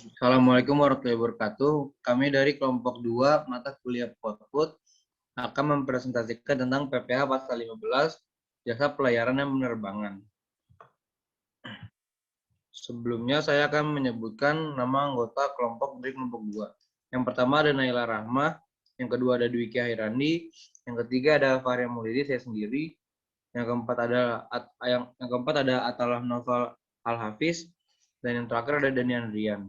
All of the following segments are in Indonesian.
Assalamualaikum warahmatullahi wabarakatuh. Kami dari kelompok 2 mata kuliah Potput akan mempresentasikan tentang PPH pasal 15 jasa pelayaran dan penerbangan. Sebelumnya saya akan menyebutkan nama anggota kelompok dari kelompok 2. Yang pertama ada Naila Rahmah, yang kedua ada Dwiki Hairandi, yang ketiga ada Faria Maulidi, saya sendiri, yang keempat ada Atalah Noval Al-Hafiz, dan yang terakhir ada Danian Rian.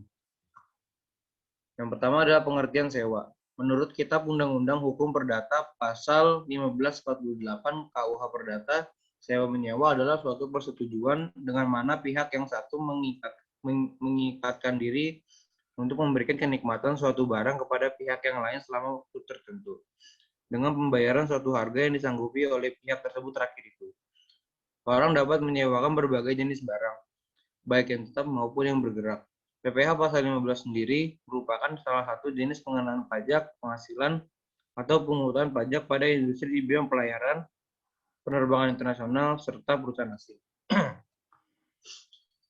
Yang pertama adalah pengertian sewa. Menurut Kitab Undang-Undang Hukum Perdata Pasal 1548 KUH Perdata, sewa menyewa adalah suatu persetujuan dengan mana pihak yang satu mengikatkan diri untuk memberikan kenikmatan suatu barang kepada pihak yang lain selama waktu tertentu, dengan pembayaran suatu harga yang disanggupi oleh pihak tersebut terakhir itu. Orang dapat menyewakan berbagai jenis barang, baik yang tetap maupun yang bergerak. PPh pasal 15 sendiri merupakan salah satu jenis pengenaan pajak penghasilan atau pungutan pajak pada industri di bidang pelayaran, penerbangan internasional, serta perusahaan asing.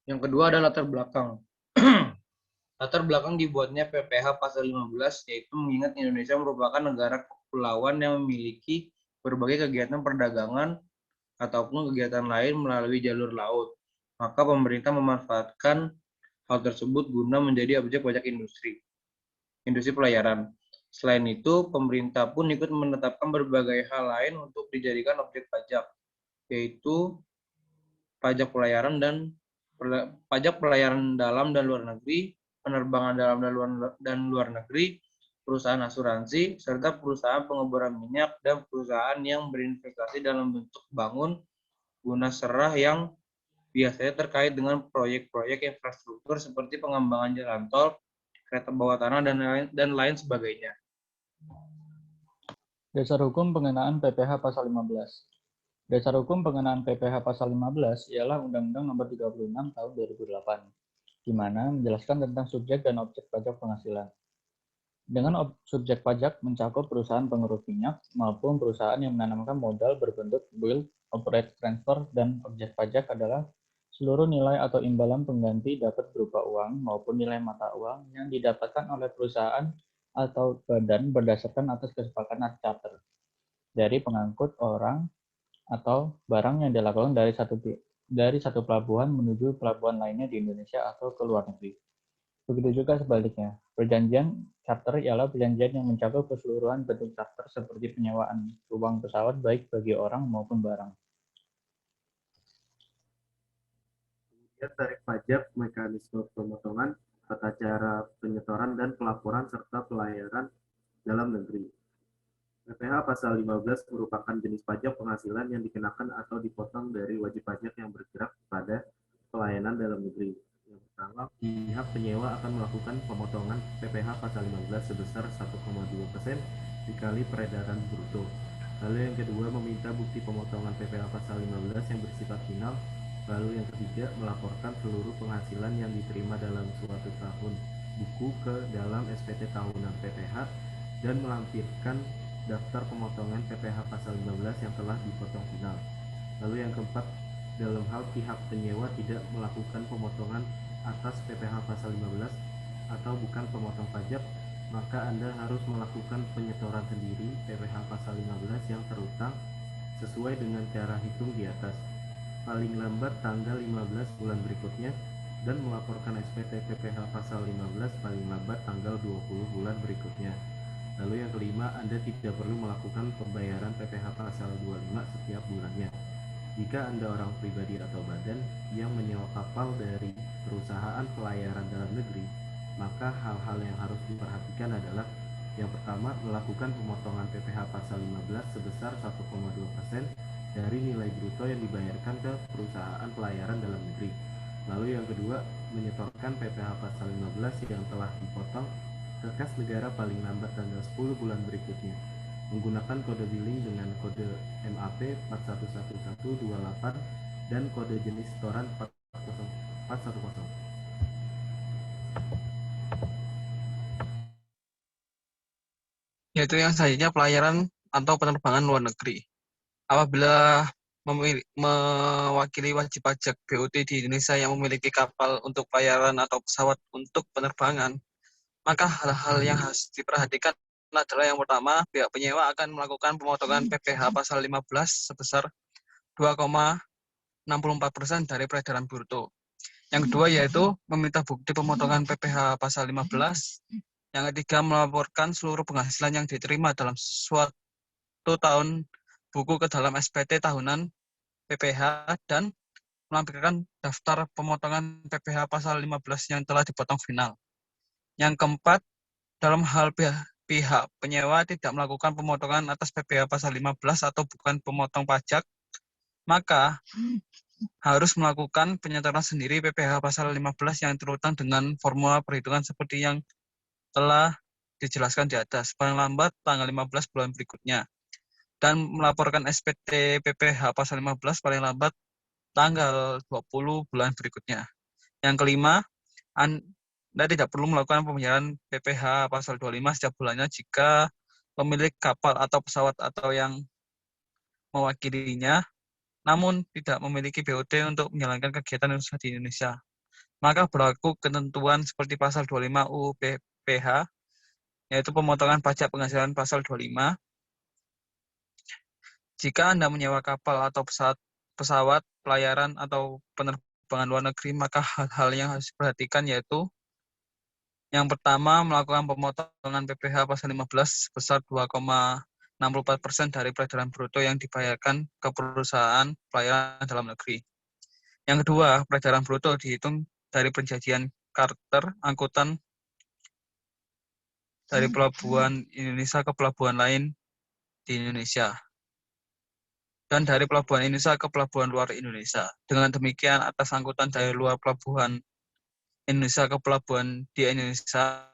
Yang kedua adalah latar belakang. Latar belakang dibuatnya PPh pasal 15 yaitu mengingat Indonesia merupakan negara kepulauan yang memiliki berbagai kegiatan perdagangan ataupun kegiatan lain melalui jalur laut. Maka pemerintah memanfaatkan hal tersebut guna menjadi objek pajak industri pelayaran. Selain itu, pemerintah pun ikut menetapkan berbagai hal lain untuk dijadikan objek pajak, yaitu pajak pelayaran dalam dan luar negeri, penerbangan dalam dan luar negeri, perusahaan asuransi, serta perusahaan pengeboran minyak dan perusahaan yang berinvestasi dalam bentuk bangun guna serah yang biasanya terkait dengan proyek-proyek infrastruktur seperti pengembangan jalan tol, kereta bawah tanah, dan lain sebagainya. Dasar hukum pengenaan PPh pasal 15. Dasar hukum pengenaan PPh pasal 15 ialah Undang-Undang Nomor 36 Tahun 2008, di mana menjelaskan tentang subjek dan objek pajak penghasilan. Dengan subjek pajak mencakup perusahaan pengurus minyak maupun perusahaan yang menanamkan modal berbentuk build, operate, transfer, dan objek pajak adalah seluruh nilai atau imbalan pengganti dapat berupa uang maupun nilai mata uang yang didapatkan oleh perusahaan atau badan berdasarkan atas kesepakatan charter dari pengangkut orang atau barang yang dilakukan dari satu pelabuhan menuju pelabuhan lainnya di Indonesia atau ke luar negeri. Begitu juga sebaliknya. Perjanjian charter ialah perjanjian yang mencakup keseluruhan bentuk charter seperti penyewaan ruang pesawat baik bagi orang maupun barang. Kemudian tarif pajak, mekanisme pemotongan, tata cara penyetoran dan pelaporan serta pelayaran dalam negeri. PPh pasal 15 merupakan jenis pajak penghasilan yang dikenakan atau dipotong dari wajib pajak yang bergerak pada pelayanan dalam negeri. Yang pertama, pihak penyewa akan melakukan pemotongan PPh pasal 15 sebesar 1,2% dikali peredaran bruto. Lalu yang kedua, meminta bukti pemotongan PPh pasal 15 yang bersifat final. Lalu yang ketiga, melaporkan seluruh penghasilan yang diterima dalam suatu tahun buku ke dalam SPT tahunan PPh dan melampirkan daftar pemotongan PPh pasal 15 yang telah dipotong final. Lalu yang keempat, dalam hal pihak penyewa tidak melakukan pemotongan atas PPh pasal 15 atau bukan pemotong pajak, maka Anda harus melakukan penyetoran sendiri PPh pasal 15 yang terutang sesuai dengan cara hitung di atas, paling lambat tanggal 15 bulan berikutnya, dan melaporkan SPT PPh pasal 15 paling lambat tanggal 20 bulan berikutnya. Lalu yang kelima, Anda tidak perlu melakukan pembayaran PPh pasal 25 setiap bulannya. Jika Anda orang pribadi atau badan yang menyewa kapal dari perusahaan pelayaran dalam negeri, maka hal-hal yang harus diperhatikan adalah yang pertama, melakukan pemotongan PPh pasal 15 sebesar 1,2% dari nilai bruto yang dibayarkan ke perusahaan pelayaran dalam negeri. Lalu yang kedua, menyetorkan PPh pasal 15 yang telah dipotong ke kas negara paling lambat tanggal 10 bulan berikutnya, menggunakan kode billing dengan kode MAP 411128 dan kode jenis setoran 40410. Yaitu yang selanjutnya pelayaran atau penerbangan luar negeri. Apabila mewakili wajib pajak BOT di Indonesia yang memiliki kapal untuk pelayaran atau pesawat untuk penerbangan, maka hal-hal yang harus diperhatikan adalah yang pertama, pihak penyewa akan melakukan pemotongan PPh pasal 15 sebesar 2,64% dari peredaran bruto. Yang kedua yaitu meminta bukti pemotongan PPh pasal 15. Yang ketiga, melaporkan seluruh penghasilan yang diterima dalam suatu tahun buku ke dalam SPT tahunan PPh dan melampirkan daftar pemotongan PPh pasal 15 yang telah dipotong final. Yang keempat, dalam hal pihak penyewa tidak melakukan pemotongan atas PPh pasal 15 atau bukan pemotong pajak, maka harus melakukan penyetoran sendiri PPh pasal 15 yang terutang dengan formula perhitungan seperti yang telah dijelaskan di atas, paling lambat tanggal 15 bulan berikutnya. Dan melaporkan SPT PPh pasal 15 paling lambat tanggal 20 bulan berikutnya. Yang kelima, Anda tidak perlu melakukan pembayaran PPh pasal 25 setiap bulannya jika pemilik kapal atau pesawat atau yang mewakilinya namun tidak memiliki BOT untuk menjalankan kegiatan usaha di Indonesia. Maka berlaku ketentuan seperti pasal 25 UU PPh, yaitu pemotongan pajak penghasilan pasal 25. Jika Anda menyewa kapal atau pesawat pelayaran atau penerbangan luar negeri, maka hal-hal yang harus diperhatikan yaitu yang pertama, melakukan pemotongan PPh pasal 15 sebesar 2,64% dari peredaran bruto yang dibayarkan ke perusahaan pelayaran dalam negeri. Yang kedua, peredaran bruto dihitung dari perjanjian charter angkutan dari pelabuhan Indonesia ke pelabuhan lain di Indonesia dan dari pelabuhan Indonesia ke pelabuhan luar Indonesia. Dengan demikian, atas angkutan dari luar pelabuhan Indonesia ke pelabuhan di Indonesia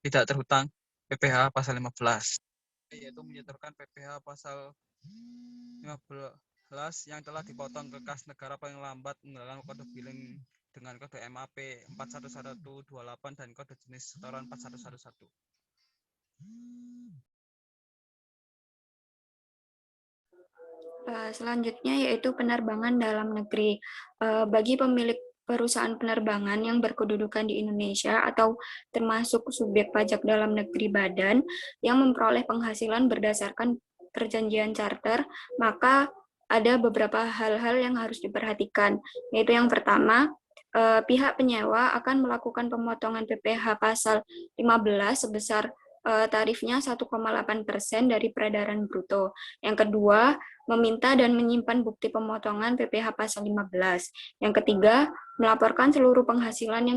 tidak terhutang PPh pasal 15, yaitu menyetorkan PPh pasal 15 yang telah dipotong ke kas negara paling lambat menggunakan kode billing dengan kode MAP 41128 dan kode jenis setoran 4111. Selanjutnya yaitu penerbangan dalam negeri. Bagi pemilik perusahaan penerbangan yang berkedudukan di Indonesia atau termasuk subjek pajak dalam negeri badan yang memperoleh penghasilan berdasarkan perjanjian charter, maka ada beberapa hal-hal yang harus diperhatikan, yaitu yang pertama, pihak penyewa akan melakukan pemotongan PPh pasal 15 sebesar tarifnya 1,8% dari peredaran bruto. Yang kedua, meminta dan menyimpan bukti pemotongan PPh pasal 15. Yang ketiga, melaporkan seluruh penghasilan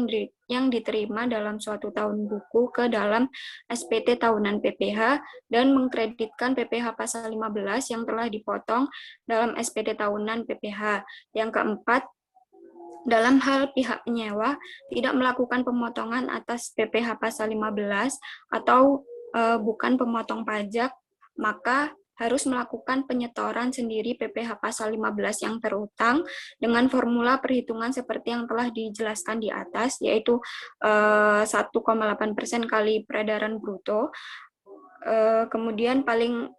yang diterima dalam suatu tahun buku ke dalam SPT tahunan PPh dan mengkreditkan PPh pasal 15 yang telah dipotong dalam SPT tahunan PPh. Yang keempat, dalam hal pihak penyewa tidak melakukan pemotongan atas PPh pasal 15 atau bukan pemotong pajak, maka harus melakukan penyetoran sendiri PPh pasal 15 yang terutang dengan formula perhitungan seperti yang telah dijelaskan di atas, yaitu 1,8% kali peredaran bruto, kemudian paling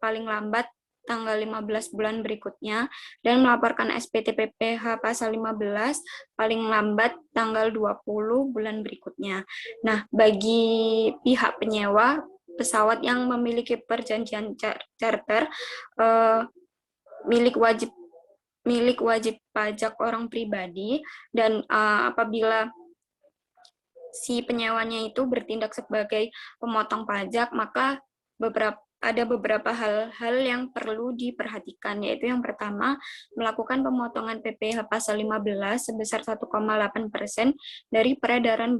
lambat tanggal 15 bulan berikutnya, dan melaporkan SPT PPh pasal 15 paling lambat tanggal 20 bulan berikutnya. Nah, bagi pihak penyewa pesawat yang memiliki perjanjian charter, milik wajib pajak orang pribadi, dan apabila si penyewanya itu bertindak sebagai pemotong pajak, maka ada beberapa hal-hal yang perlu diperhatikan, yaitu yang pertama, melakukan pemotongan PPh pasal 15 sebesar 1,8% dari peredaran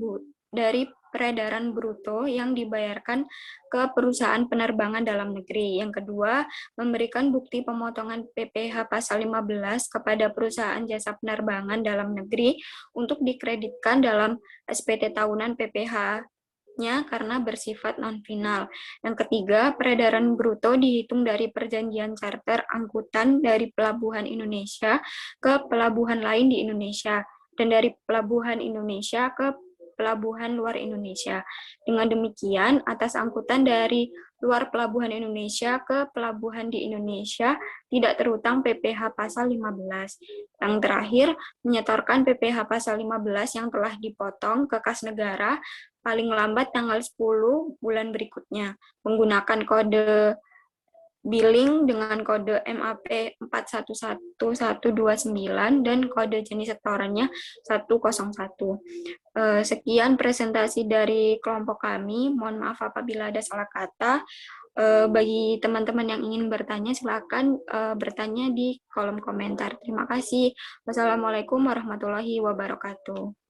bruto yang dibayarkan ke perusahaan penerbangan dalam negeri. Yang kedua, memberikan bukti pemotongan PPh pasal 15 kepada perusahaan jasa penerbangan dalam negeri untuk dikreditkan dalam SPT tahunan PPh-nya karena bersifat non-final. Yang ketiga, peredaran bruto dihitung dari perjanjian charter angkutan dari pelabuhan Indonesia ke pelabuhan lain di Indonesia, dan dari pelabuhan Indonesia ke pelabuhan luar Indonesia. Dengan demikian, atas angkutan dari luar pelabuhan Indonesia ke pelabuhan di Indonesia tidak terhutang PPh pasal 15. Yang terakhir, menyetorkan PPh pasal 15 yang telah dipotong ke kas negara paling lambat tanggal 10 bulan berikutnya menggunakan kode billing dengan kode MAP 411129 dan kode jenis setorannya 101. Sekian presentasi dari kelompok kami. Mohon maaf apabila ada salah kata. Bagi teman-teman yang ingin bertanya, silakan bertanya di kolom komentar. Terima kasih. Wassalamualaikum warahmatullahi wabarakatuh.